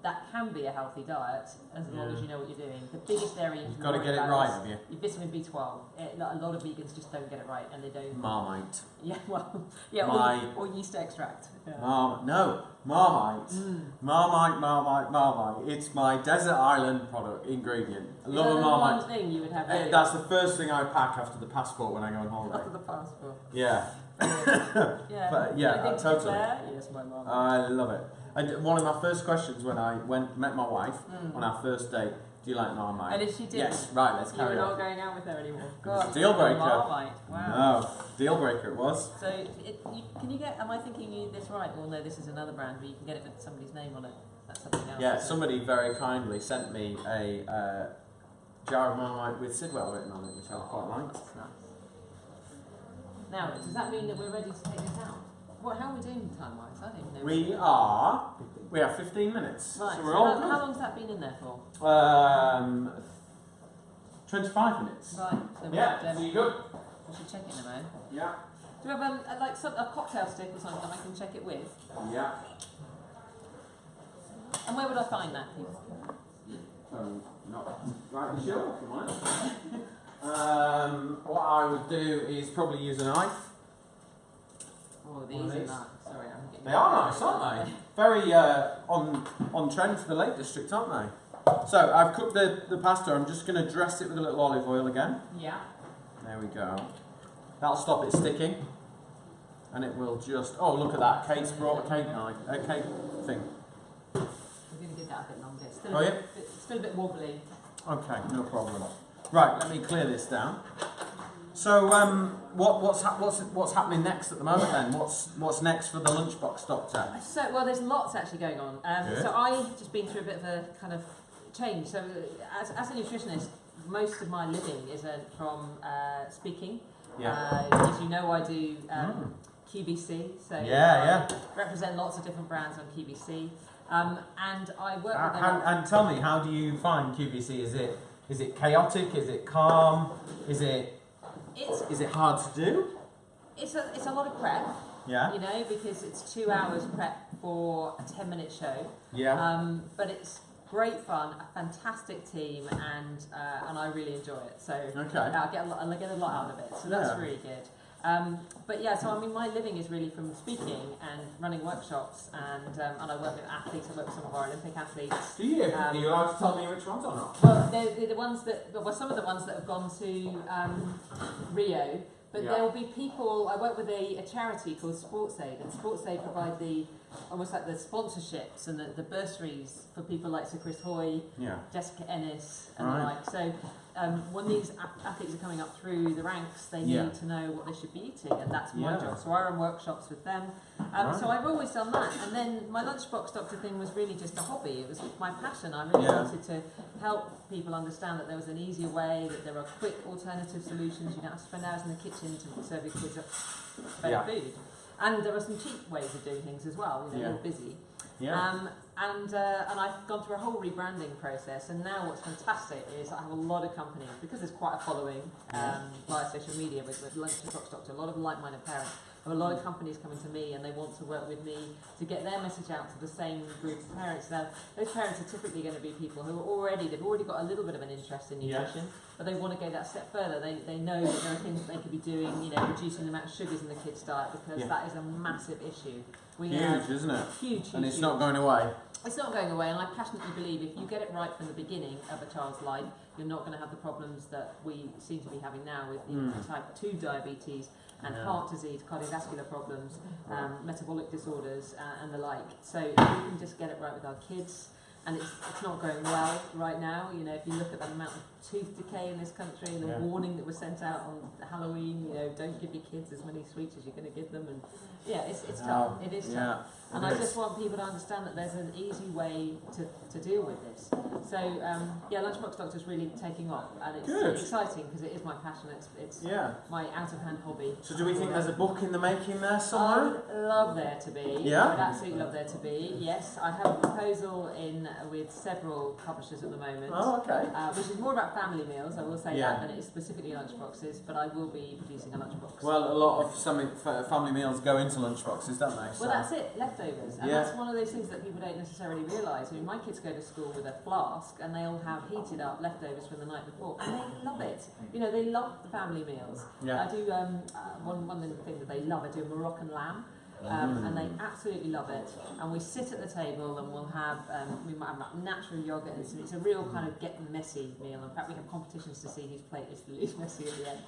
that can be a healthy diet as long as you know what you're doing. The biggest area You've got to get it right, have you? Your vitamin B12. A lot of vegans just don't get it right, and they don't. Marmite. Yeah, well, or yeast extract. Yeah. Marmite. Marmite. It's my desert island product ingredient. I love a Marmite. One thing you would have. That's the first thing I pack after the passport when I go on holiday. After the passport. Yeah. Yeah. But yeah, Anything to totally. declare? Yes, my mum. I love it. And one of my first questions when I met my wife on our first date, do you like Marmite? And if she did, yes, right, let's you were carry not on. going out with her anymore. It was a God, deal breaker. Marmite. Wow. No, deal breaker it was. So, can you get? Am I thinking this right? Or no, this is another brand, but you can get it with somebody's name on it. That's something else. Yeah, somebody very kindly sent me a jar of Marmite with Sidwell written on it, which I quite liked. That's nice. Now, does that mean that we're ready to take this out? How are we doing time-wise? I don't even know. We have 15 minutes. Right. So So we're all how long's that been in there for? 25 minutes. Right. So Yeah, so you good? we should check it in a moment. Yeah. Do you have a cocktail stick or something that I can check it with? Yeah. And where would I find that, please? Not right sure, if I'm honest. What I would do is probably use a knife. Oh, these are nice. Sorry, I'm getting. They are nice, aren't they? Very on trend for the Lake District, aren't they? So I've cooked the pasta. I'm just going to dress it with a little olive oil again. Yeah. There we go. That'll stop it sticking, and it will just. Oh, look at that! Kate's brought a cake knife, a cake thing. We're going to give that a bit longer. It's still Oh, it's still a bit wobbly. Okay, no problem. Right, let me clear this down. So, what's happening next at the moment then? What's next for the Lunchbox Doctor? So, well, there's lots actually going on. Good. So I've just been through a bit of a kind of change. So as a nutritionist, most of my living is from speaking. Yeah. As you know, I do QVC. So Yeah. represent lots of different brands on QVC. And I work with them. And tell me, how do you find QVC? Is it chaotic? Is it calm? Is it hard to do? It's a lot of prep. Yeah. You know, because it's 2 hours prep for a 10-minute show. Yeah. But it's great fun, a fantastic team, and I really enjoy it. So Okay. I get a lot out of it. So that's really good. But yeah, so I mean, my living is really from speaking and running workshops, and I work with athletes. I work with some of our Olympic athletes. Do you? Are you allowed to tell me which ones or not? Well, they're the ones that, well, some of the ones that have gone to Rio. But Yeah. there will be people. I work with a charity called SportsAid, and SportsAid provide almost like the sponsorships and the bursaries for people like Sir Chris Hoy, Yeah. Jessica Ennis, and Right. the like. So when these athletes are coming up through the ranks, they need to know what they should be eating, and that's my Yeah. job. So I run workshops with them. So I've always done that. And then my Lunchbox Doctor thing was really just a hobby. It was my passion. I really wanted to help people understand that there was an easier way, that there are quick alternative solutions. You don't have to spend hours in the kitchen to serve your kids better food. And there are some cheap ways of doing things as well. You know, you're busy. Yeah. And I've gone through a whole rebranding process, and now what's fantastic is I have a lot of companies, because there's quite a following via social media with Lunchbox Doctor, a lot of like-minded parents. I have a lot of companies coming to me and they want to work with me to get their message out to the same group of parents. Now, those parents are typically going to be people who are they've already got a little bit of an interest in nutrition, but they want to go that step further. They know that there are things that they could be doing, you know, reducing the amount of sugars in the kids' diet, because that is a massive issue. Huge, isn't it? Huge, and it's huge. not going away. It's not going away, and I passionately believe if you get it right from the beginning of a child's life, you're not going to have the problems that we seem to be having now with type 2 diabetes and heart disease, cardiovascular problems, metabolic disorders, and the like. So if we can just get it right with our kids, and it's not going well right now. You know, if you look at the amount of tooth decay in this country and the warning that was sent out on Halloween, you know, don't give your kids as many sweets as you're going to give them, and it's tough. It is tough. And I just want people to understand that there's an easy way to deal with this. So, Lunchbox Doctor is really taking off, and it's exciting because it is my passion. It's my out-of-hand hobby. So do we think there's a book in the making there I somewhere? would love there to be. Yeah? I would absolutely love there to be. Yes, I have a proposal in with several publishers at the moment. Oh, okay. Which is more about family meals, I will say that, than it is specifically lunchboxes, but I will be producing a lunchbox. Well, a lot of family meals go into lunchboxes, don't they? Well, that's it, leftovers. And that's one of those things that people don't necessarily realise. I mean, my kids go to school with a flask and they'll have heated up leftovers from the night before, and they love it. You know, they love the family meals. I do one thing that they love, I do Moroccan lamb. And they absolutely love it. And we sit at the table and we'll have we might have natural yogurt, and it's a real kind of get messy meal. In fact, we have competitions to see whose plate is the least messy at the end.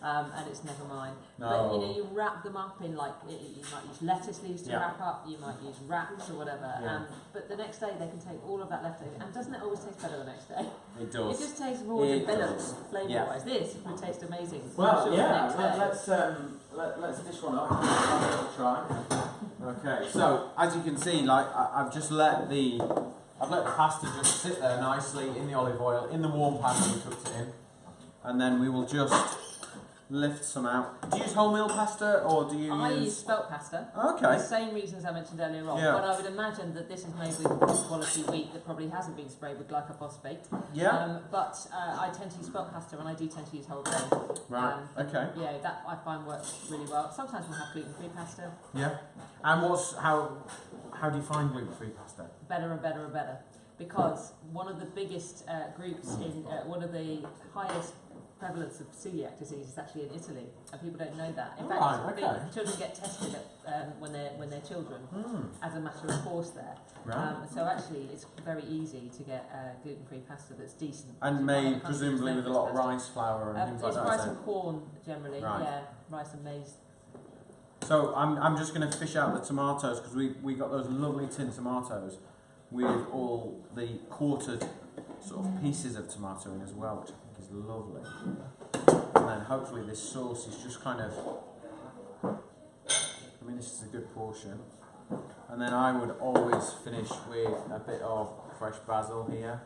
And it's never mine. No. But you know, you wrap them up in you might use lettuce leaves to wrap up, you might use wraps or whatever. But the next day they can take all of that leftover, and doesn't it always taste better the next day? It does. It just tastes more developed flavour-wise. This would taste amazing. Well, let's dish one up. I'll try. Okay, so as you can see, I've just let the pasta just sit there nicely in the olive oil in the warm pan that we cooked it in, and then we will just lift some out. Do you use wholemeal pasta or do you I use spelt pasta. Okay. For the same reasons I mentioned earlier on. Yeah. But I would imagine that this is made with good quality wheat that probably hasn't been sprayed with glycophosphate. Yeah. But I tend to use spelt pasta, and I do tend to use whole grain. Right. Okay. Yeah, that I find works really well. Sometimes we'll have gluten-free pasta. Yeah. And how do you find gluten-free pasta? Better and better and better. Because one of the biggest groups in one of the highest prevalence of celiac disease is actually in Italy, and people don't know that. In fact, children get tested when they're children as a matter of course there. Right. So actually, it's very easy to get gluten-free pasta that's decent. And made presumably with a lot of rice flour and things like that. It's rice and corn generally. Right. Yeah, rice and maize. So I'm just going to fish out the tomatoes, because we got those lovely tin tomatoes with all the quartered sort of pieces of tomato in as well, which I think is lovely. And then hopefully this sauce is just kind of, I mean, this is a good portion. And then I would always finish with a bit of fresh basil here.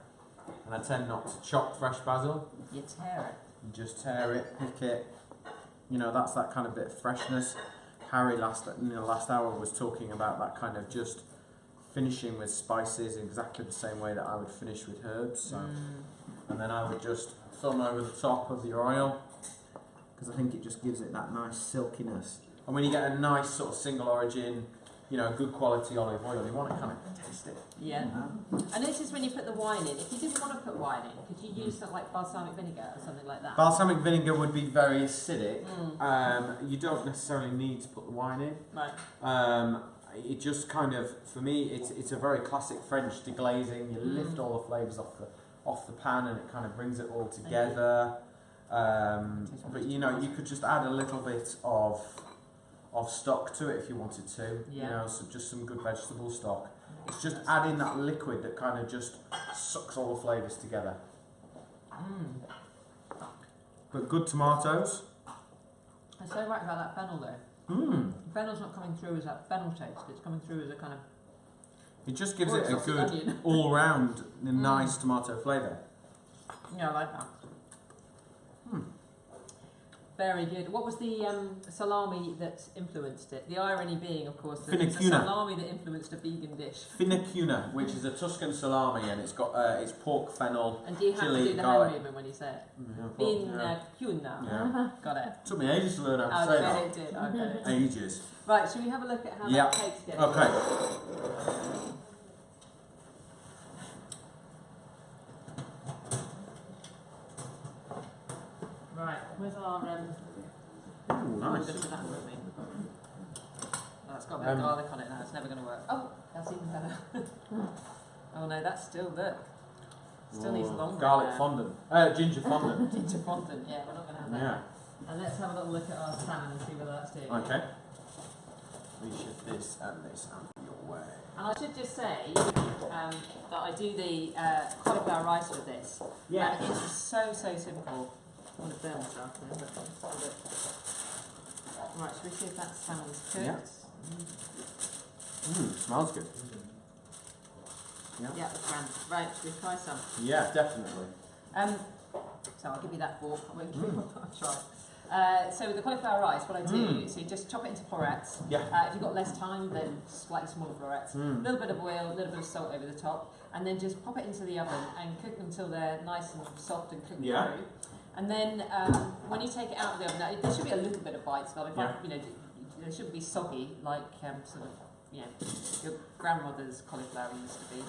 And I tend not to chop fresh basil. You tear it. You just tear it, pick it. You know, that's that kind of bit of freshness. Harry last hour was talking about that kind of just finishing with spices in exactly the same way that I would finish with herbs. So, and then I would just thumb over the top of the oil, because I think it just gives it that nice silkiness. And when you get a nice sort of single origin, you know, good quality olive oil, you want to kind of taste it. Yeah. And this is when you put the wine in. If you didn't want to put wine in, could you use something like balsamic vinegar or something like that? Balsamic vinegar would be very acidic. You don't necessarily need to put the wine in. Right. It just kind of, for me, it's a very classic French deglazing. You lift all the flavours off the pan, and it kind of brings it all together. But you know, you could just add a little bit of stock to it if you wanted to. Yeah. You know, so just some good vegetable stock. It's just adding that liquid that kind of just sucks all the flavours together. But good tomatoes. I'm so right about that fennel though. Fennel's not coming through as that fennel taste, it's coming through as a kind of... It just gives it a sausage good, onion. all-round, nice tomato flavour. Yeah, I like that. Very good. What was the salami that influenced it? The irony being, of course, that it's a Finicuna. salami that influenced a vegan dish. Finicuna, which is a Tuscan salami, and it's got it's pork, fennel, And do you have chili, to do the garlic. hand movement when you say it? Yeah. Finicuna. Yeah. Got it. Took me ages to learn how to I say bet that. it did. I bet it did. Ages. Right, shall we have a look at how Yeah. that cake's getting? Okay. Right, where's our Ooh, nice. Just that with me. Oh, it's got a bit of garlic on it now. It's never going to work. Oh, that's even better. Oh no, that's still look. Still needs Ooh, longer. garlic there. fondant. Ginger fondant. Ginger fondant. Yeah, we're not going to have that. Yeah. And let's have a little look at our salmon and see whether that's doing. Okay. We shift this and this out of your way. And I should just say that I do the cauliflower rice with this. Yeah. And it's so simple. I want to burn myself there, but let's have a look. Right, shall we see if that salmon's cooked? Yeah. Smells good. Yeah. Yeah, that's grand. Right, shall we try some? Yeah, definitely. So I'll give you that fork. I won't give you I'll try. So with the cauliflower rice, what I do, so you just chop it into florets. Yeah. If you've got less time, then slightly smaller florets. A little bit of oil, a little bit of salt over the top, and then just pop it into the oven and cook them until they're nice and soft and cooked Yeah. through. And then when you take it out of the oven, now, there should be a little bit of bite, so Yeah. they shouldn't be soggy like sort of your grandmother's cauliflower used to be.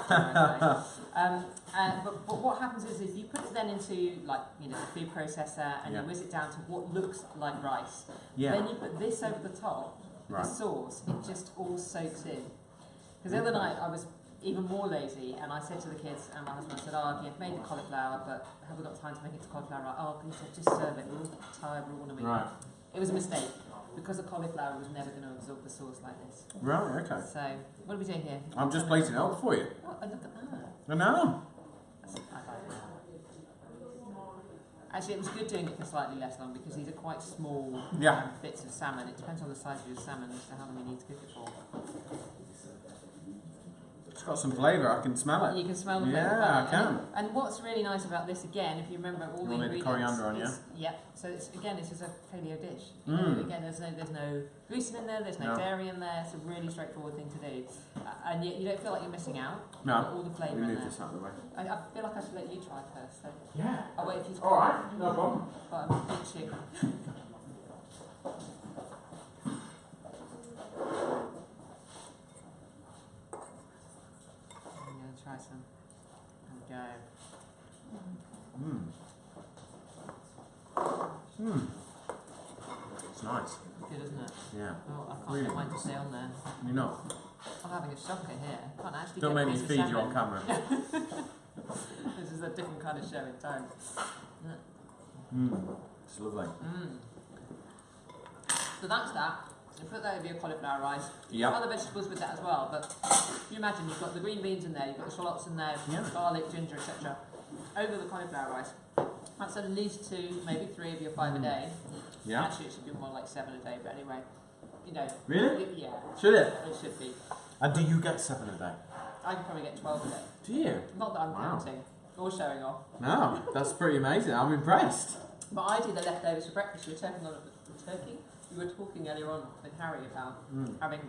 But what happens is if you put it then into the food processor and you whiz it down to what looks like rice, then you put this over the top with the sauce. It just all soaks in. Because the other night I was even more lazy, and I said to the kids and my husband, I said, I've made the cauliflower, but have we got time to make it to cauliflower? Oh, he said, just serve it. We're all tired, we're all going to eat. Right. It was a mistake, because the cauliflower was never going to absorb the sauce like this. Right, okay. So, what are we doing here? I'm just plating it out for you. Oh, look at that. I know. That's, I like that. Actually, it was good doing it for slightly less long, because these are quite small bits of salmon. It depends on the size of your salmon as to how long you need to cook it for. It's got some flavour, I can smell it. You can smell the flavour. Yeah, I can. And what's really nice about this, again, if you remember all the ingredients, coriander on, yeah. So it's this is a paleo dish. You know, again, there's no gluten in there, there's no dairy in there. It's a really straightforward thing to do, and yet you don't feel like you're missing out. No. You've got all the flavour in Move there. this out of the way. I feel like I should let you try first. So Yeah. I'll wait for you to. All right, no problem. But I'm a bit chick. I'm going to try some. There we go. It's nice. Good, isn't it? Yeah. Oh, I can't Really get mine to nice. stay on there. You're not. I'm having a shocker here. I can't actually Don't get make a me piece feed of you on salmon. camera. This is a different kind of show in time. It's lovely. So that's that. You put that over your cauliflower rice. Yep. Other vegetables with that as well, but you imagine you've got the green beans in there, you've got the shallots in there, garlic, ginger, etc. Over the cauliflower rice. That's at least 2, maybe 3 of your 5 a day. Yeah. Actually, it should be more like 7 a day, but anyway, Really? Yeah. Should it? It should be. And do you get 7 a day? I can probably get 12 a day. Do you? Not that I'm Wow. counting or showing off. No, that's pretty amazing. I'm impressed. But I do the leftovers for breakfast. You were talking on the turkey. We were talking earlier on with Harry about having,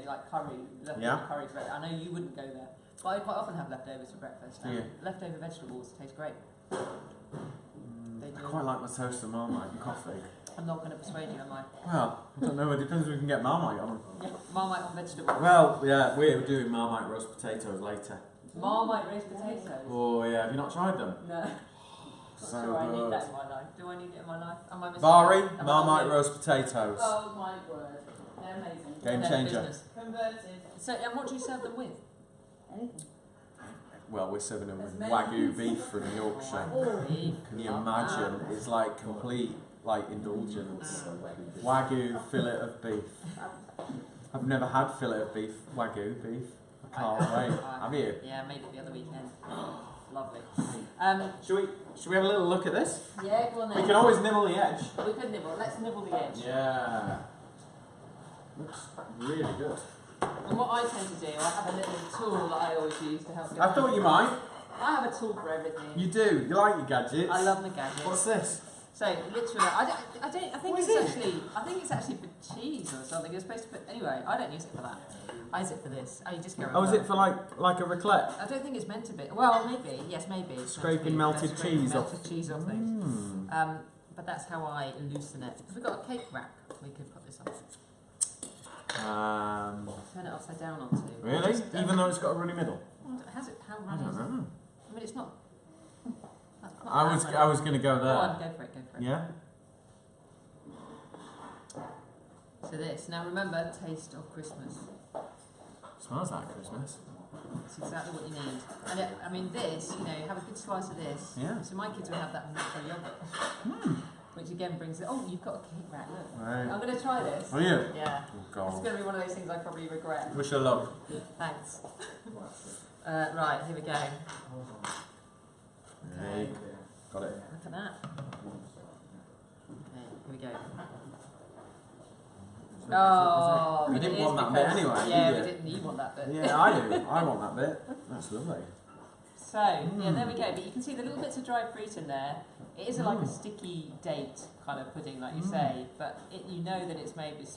like curry, leftover curry. I know you wouldn't go there, but I quite often have leftovers for breakfast. And leftover vegetables taste great. They I do. quite like my toast and Marmite and coffee. I'm not going to persuade you, am I? Well, I don't know. It depends if we can get Marmite on. Yeah, Marmite on vegetables. Well, yeah, we're doing Marmite roast potatoes later. Marmite roast potatoes. Oh yeah, have you not tried them? No. So Sure, I need good. that in my life. Do I need it in my life? Am I missing Bari, out? Am I Marmite not roast potatoes. Oh my word. They're amazing. Game They're changer. business. Converted. So, and what do you serve them with? Anything. Well, we're serving them with Wagyu beef from Yorkshire. Can you imagine? It's like complete indulgence. Wagyu fillet of beef. I've never had fillet of beef, Wagyu beef. I can't wait. Have you? Yeah, I made it the other weekend. Lovely. Should we have a little look at this? Yeah, go on then. We can always nibble the edge. We could nibble. Let's nibble the edge. Yeah. Looks really good. And what I tend to do, I have a little tool that I always use to help me. I thought you might. I have a tool for everything. You do. You like your gadgets. I love my gadgets. What's this? So literally, I think it's actually for cheese or something. You're supposed to put anyway. I don't use it for that. I use it for this. Oh, you just go. Oh, is it for like a raclette? I don't think it's meant to be. Well, maybe. Yes, maybe. It's Scraping meant to be, melted scraping cheese off. melted cheese off things. Mm. But that's how I loosen it. If we've got a cake rack, we could put this on. Turn it upside down onto. Really? Just, Even though it's got a runny middle? Has it? How I runny don't is it? know. I mean, it's not. I was going to go Go there. on, go for it. Yeah. So this. Now remember, taste of Christmas. Smells like Christmas. It's exactly what you need. And I mean, this, have a good slice of this. Yeah. So my kids will have that natural yogurt, which again brings it. Oh, you've got a cake rack. Look. Right. I'm going to try this. Are you? Yeah. Oh It's God. going to be one of those things I probably regret. Wish her luck. Thanks. Right, here we go. Hey. Got it. Look at that. Okay, here we go. Oh, You it didn't is want that bit because- anyway, Yeah, did we you? didn't. You want that bit. Yeah, I do. I want that bit. That's lovely. So, yeah, there we go. But you can see the little bits of dried fruit in there. It is like a sticky date kind of pudding, like you say, but you know that it's made with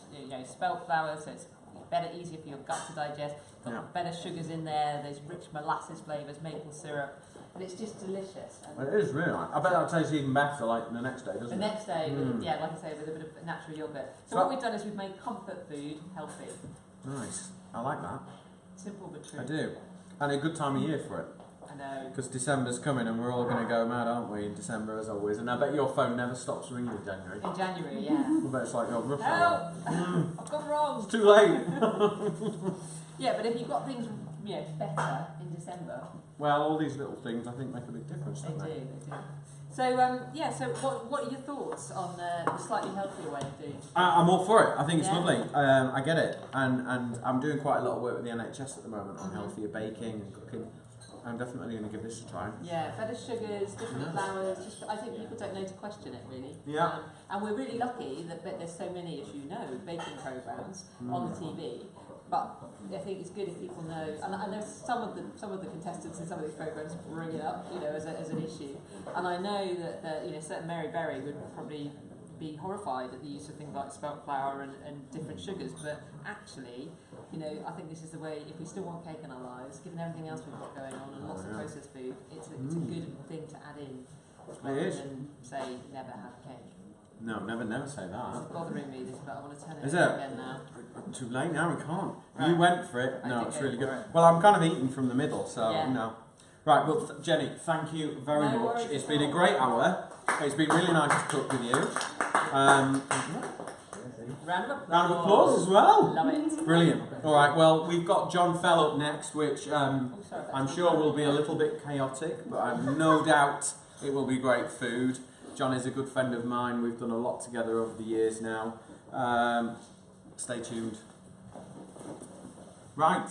spelt flour, so it's better, easier for your gut to digest. Got better sugars in there. There's rich molasses flavours, maple syrup, and it's just delicious. And It is really nice. I bet that tastes even better like the next day, doesn't the it? next day, with, like I say, with a bit of natural yogurt. So what we've done is we've made comfort food healthy. Nice. I like that. Simple but true. I do. And a good time of year for it. I know. Because December's coming and we're all going to go mad, aren't we, in December as always. And I bet your phone never stops ringing in January. In January, yeah. I bet it's like your rush Help! hour. I've gone wrong. It's too late. Yeah, but if you've got things, better in December, Well, all these little things I think make a big difference, they don't do. they? They do. So so what are your thoughts on the slightly healthier way of doing? I'm all for it. I think it's Yeah. lovely. I get it. And I'm doing quite a lot of work with the NHS at the moment on healthier baking and cooking. I'm definitely going to give this a try. Yeah, better sugars, different flours. Just I think people don't know to question it really. Yeah. And we're really lucky that there's so many, as you know, baking programs on the TV. But I think it's good if people know, and there's some of the contestants in some of these programs bring it up, as an issue. And I know that certain Mary Berry would probably be horrified at the use of things like spelt flour and different sugars. But actually, I think this is the way. If we still want cake in our lives, given everything else we've got going on and lots of processed food, it's a good thing to add in. Rather than say never have cake. No, never say that. It's bothering me this, but I want to turn it Is over it? again now. Too late now, we can't. Right. You went for it. I No, did it's go really for good. it. Well, I'm kind of eating from the middle, so, Yeah. Right, well, Jenny, thank you very No much. worries It's at been a all. great hour. It's been really nice to cook with you. Round of applause. Round of applause as well. Love it. Brilliant. All right, well, we've got John Fell up next, which Oh, sorry about I'm that. sure will be a little bit chaotic, but I've no doubt it will be great food. John is a good friend of mine. We've done a lot together over the years now. Stay tuned. Right.